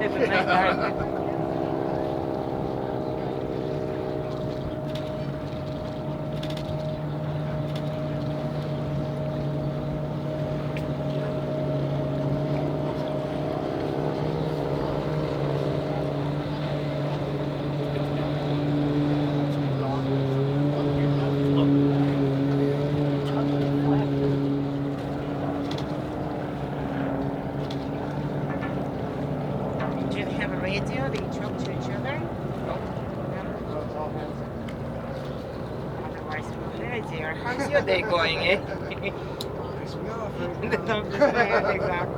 at the night time. Do they have a radio? They talk to each other? No. Otherwise, hey dear, how's your day going, eh? Nice enough. They don't just say it exactly.